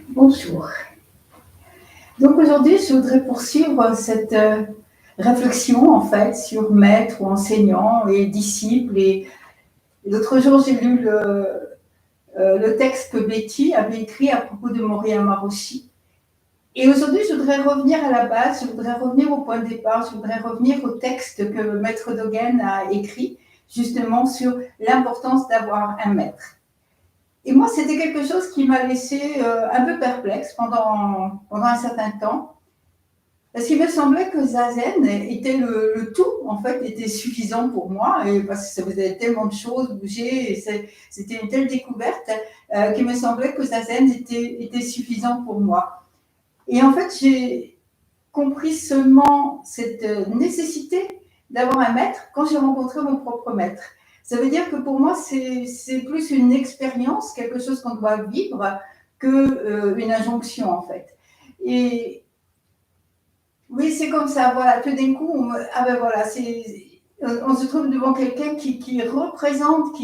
Bonjour. Donc aujourd'hui, je voudrais poursuivre cette réflexion en fait sur maître ou enseignant et disciple. Et l'autre jour, j'ai lu le texte que Betty avait écrit à propos de Moriyama Roshi. Et aujourd'hui, je voudrais revenir à la base, je voudrais revenir au point de départ, je voudrais revenir au texte que Maître Dogen a écrit justement sur l'importance d'avoir un maître. Et moi, c'était quelque chose qui m'a laissé un peu perplexe pendant un certain temps. Parce qu'il me semblait que Zazen était le tout, en fait, était suffisant pour moi, et parce que ça faisait tellement de choses bouger, et c'était une telle découverte qu'il me semblait que Zazen était suffisant pour moi. Et en fait, j'ai compris seulement cette nécessité d'avoir un maître quand j'ai rencontré mon propre maître. Ça veut dire que pour moi, c'est plus une expérience, quelque chose qu'on doit vivre, qu'une injonction, en fait. Et oui, c'est comme ça, voilà, tout d'un coup, ah ben voilà, on se trouve devant quelqu'un qui représente,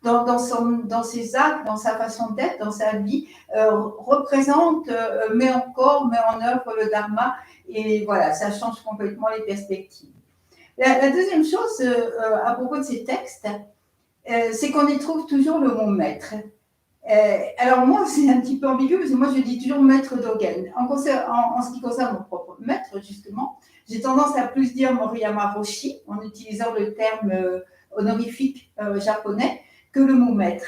dans ses actes, dans sa façon d'être, dans sa vie, représente, met en œuvre le dharma, et voilà, ça change complètement les perspectives. La deuxième chose à propos de ces textes, c'est qu'on y trouve toujours le mot maître. Alors moi, c'est un petit peu ambigu parce que moi, je dis toujours maître Dogen. En ce qui concerne mon propre maître, justement, j'ai tendance à plus dire Moriyama Roshi en utilisant le terme honorifique japonais que le mot maître.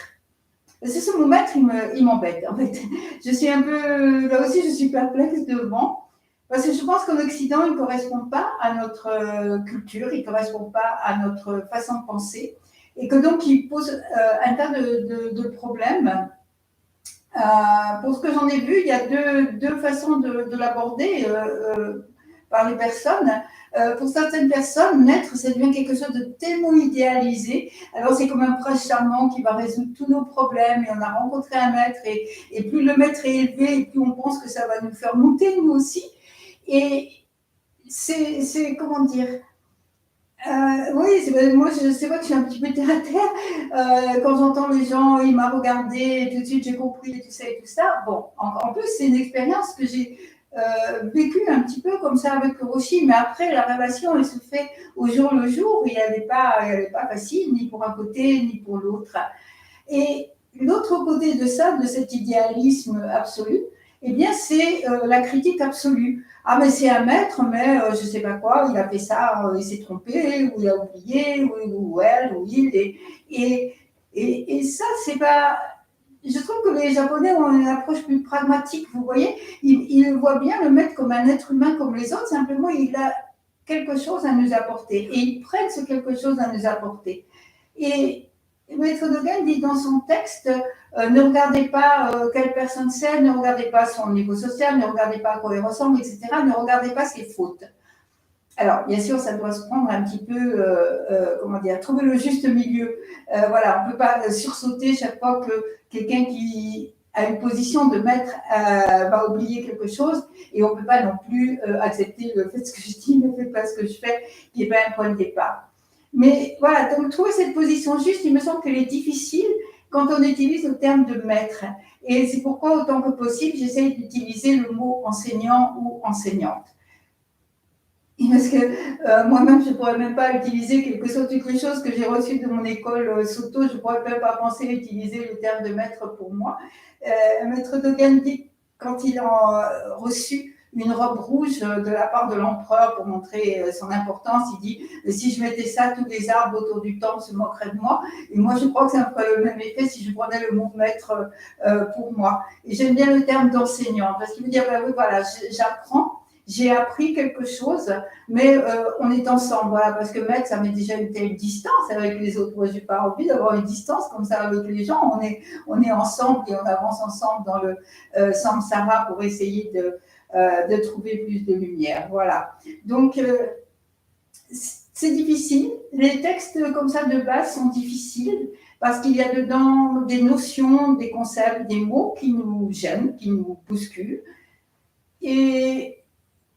Parce que ce mot maître, il m'embête en fait. Je suis un peu, là aussi, je suis perplexe devant. Parce que je pense qu'en Occident, il ne correspond pas à notre culture, il ne correspond pas à notre façon de penser, et que donc il pose un tas de problèmes. Pour ce que j'en ai vu, il y a deux façons de l'aborder par les personnes. Pour certaines personnes, maître, ça devient quelque chose de tellement idéalisé. Alors c'est comme un prince charmant qui va résoudre tous nos problèmes, et on a rencontré un maître, et plus le maître est élevé, et plus on pense que ça va nous faire monter nous aussi. Et c'est comment dire, oui, moi, c'est vrai que je suis un petit peu terre à terre. Quand j'entends les gens, il m'a regardé, et tout de suite j'ai compris, et tout ça et tout ça. Bon, en plus, c'est une expérience que j'ai vécue un petit peu comme ça avec Roshi, mais après, la relation, elle se fait au jour le jour, et elle n'est pas facile, ni pour un côté, ni pour l'autre. Et l'autre côté de ça, de cet idéalisme absolu, eh bien, c'est la critique absolue. Ah, mais c'est un maître, mais je ne sais pas quoi, il a fait ça, il s'est trompé, ou il a oublié, ou elle, ou il. Et ça, c'est pas. Je trouve que les Japonais ont une approche plus pragmatique, vous voyez. Ils voient bien le maître comme un être humain comme les autres, simplement il a quelque chose à nous apporter. Et ils prennent ce quelque chose à nous apporter. Et Maître Dogen dit dans son texte, ne regardez pas quelle personne c'est, ne regardez pas son niveau social, ne regardez pas à quoi il ressemble, etc. Ne regardez pas ses fautes. Alors, bien sûr, ça doit se prendre un petit peu, comment dire, trouver le juste milieu. Voilà, on ne peut pas sursauter chaque fois que quelqu'un qui a une position de maître va oublier quelque chose, et on ne peut pas non plus accepter le fait ce que je dis, ne faites pas ce que je fais, qui n'est pas un point de départ. Mais voilà, donc trouver cette position juste, il me semble qu'elle est difficile quand on utilise le terme de maître. Et c'est pourquoi, autant que possible, j'essaie d'utiliser le mot enseignant ou enseignante. Parce que moi-même, je ne pourrais même pas utiliser, quelles que soient toutes les choses que j'ai reçues de mon école Soto, je ne pourrais même pas penser à utiliser le terme de maître pour moi. Maître Dogen dit, quand il a reçu une robe rouge de la part de l'empereur pour montrer son importance, il dit si je mettais ça, tous les arbres autour du temple se moqueraient de moi. Et moi, je crois que ça me ferait le même effet si je prenais le mot maître pour moi. Et j'aime bien le terme d'enseignant, parce qu'il veut dire oui, voilà, j'apprends. J'ai appris quelque chose, mais on est ensemble, voilà, parce que maître, ça met déjà une telle distance avec les autres. Moi, je n'ai pas envie d'avoir une distance comme ça avec les gens. On est ensemble et on avance ensemble dans le samsara pour essayer de trouver plus de lumière. Voilà. Donc, c'est difficile. Les textes comme ça de base sont difficiles parce qu'il y a dedans des notions, des concepts, des mots qui nous gênent, qui nous bousculent. Et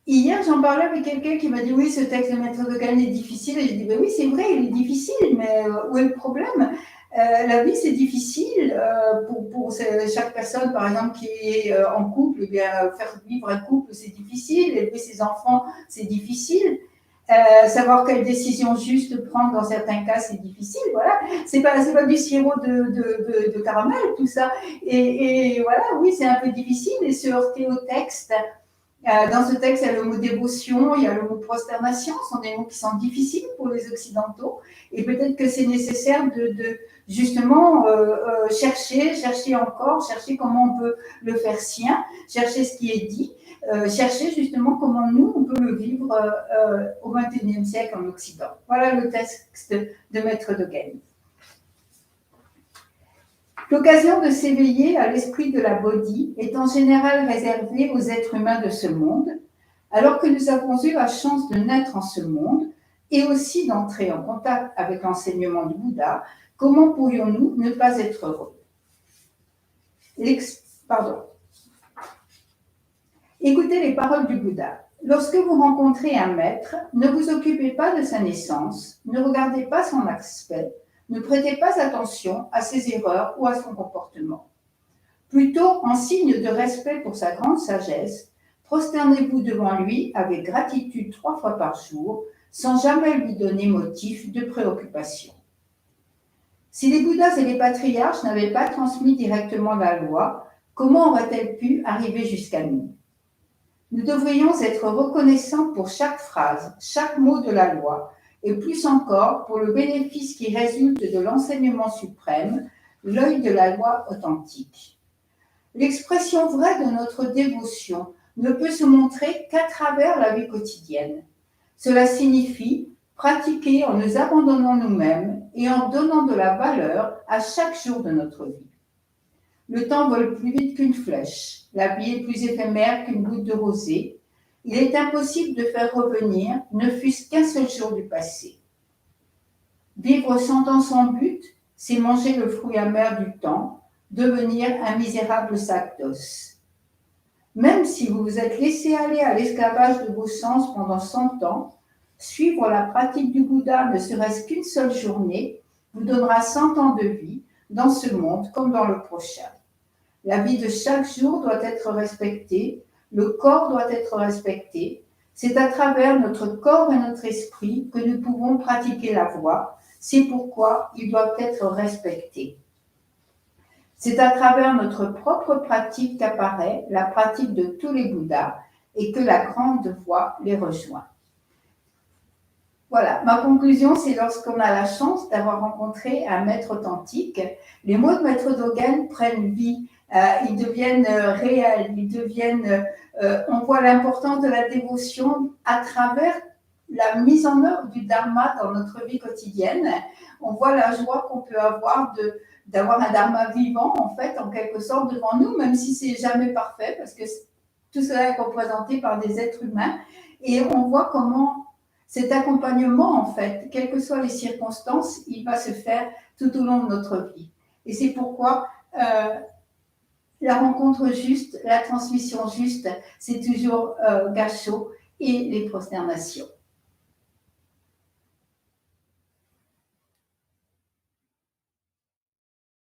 hier, j'en parlais avec quelqu'un qui m'a dit oui, ce texte de Maître Dogen est difficile. Et je dis oui, c'est vrai, il est difficile, mais où est le problème? La vie, c'est difficile pour chaque personne, par exemple, qui est en couple. Eh bien, faire vivre un couple, c'est difficile. Élever ses enfants, c'est difficile. Savoir quelle décision juste prendre dans certains cas, c'est difficile. Voilà, c'est pas du sirop de caramel, tout ça. Et voilà, oui, c'est un peu difficile. Et se heurter au texte. Dans ce texte, il y a le mot dévotion, il y a le mot prosternation, ce sont des mots qui sont difficiles pour les Occidentaux. Et peut-être que c'est nécessaire de justement chercher encore, chercher comment on peut le faire sien, chercher ce qui est dit, chercher justement comment nous, on peut le vivre au XXIe siècle en Occident. Voilà le texte de Maître Dogen. L'occasion de s'éveiller à l'esprit de la Bodhi est en général réservée aux êtres humains de ce monde, alors que nous avons eu la chance de naître en ce monde et aussi d'entrer en contact avec l'enseignement du Bouddha. Comment pourrions-nous ne pas être heureux? Écoutez les paroles du Bouddha. Lorsque vous rencontrez un maître, ne vous occupez pas de sa naissance, ne regardez pas son aspect, ne prêtez pas attention à ses erreurs ou à son comportement. Plutôt, en signe de respect pour sa grande sagesse, prosternez-vous devant lui avec gratitude 3 fois par jour, sans jamais lui donner motif de préoccupation. Si les Bouddhas et les patriarches n'avaient pas transmis directement la loi, comment aurait-elle pu arriver jusqu'à nous? Nous devrions être reconnaissants pour chaque phrase, chaque mot de la loi, et plus encore pour le bénéfice qui résulte de l'enseignement suprême, l'œil de la loi authentique. L'expression vraie de notre dévotion ne peut se montrer qu'à travers la vie quotidienne. Cela signifie pratiquer en nous abandonnant nous-mêmes et en donnant de la valeur à chaque jour de notre vie. Le temps vole plus vite qu'une flèche, la vie est plus éphémère qu'une goutte de rosée. Il est impossible de faire revenir, ne fût-ce qu'un seul jour du passé. Vivre sans but, c'est manger le fruit amer du temps, devenir un misérable sac d'os. Même si vous vous êtes laissé aller à l'esclavage de vos sens pendant 100 ans, suivre la pratique du Bouddha ne serait-ce qu'une seule journée vous donnera 100 ans de vie dans ce monde comme dans le prochain. La vie de chaque jour doit être respectée, le corps doit être respecté. C'est à travers notre corps et notre esprit que nous pouvons pratiquer la voie. C'est pourquoi ils doivent être respectés. C'est à travers notre propre pratique qu'apparaît la pratique de tous les Bouddhas et que la grande voie les rejoint. Voilà, ma conclusion, c'est lorsqu'on a la chance d'avoir rencontré un maître authentique, les mots de Maître Dogen prennent vie, ils deviennent réels, on voit l'importance de la dévotion à travers la mise en œuvre du Dharma dans notre vie quotidienne. On voit la joie qu'on peut avoir d'avoir un Dharma vivant, en fait, en quelque sorte, devant nous, même si c'est jamais parfait, parce que tout cela est représenté par des êtres humains. Et on voit comment cet accompagnement, en fait, quelles que soient les circonstances, il va se faire tout au long de notre vie. Et c'est pourquoi la rencontre juste, la transmission juste, c'est toujours Gassho et les prosternations.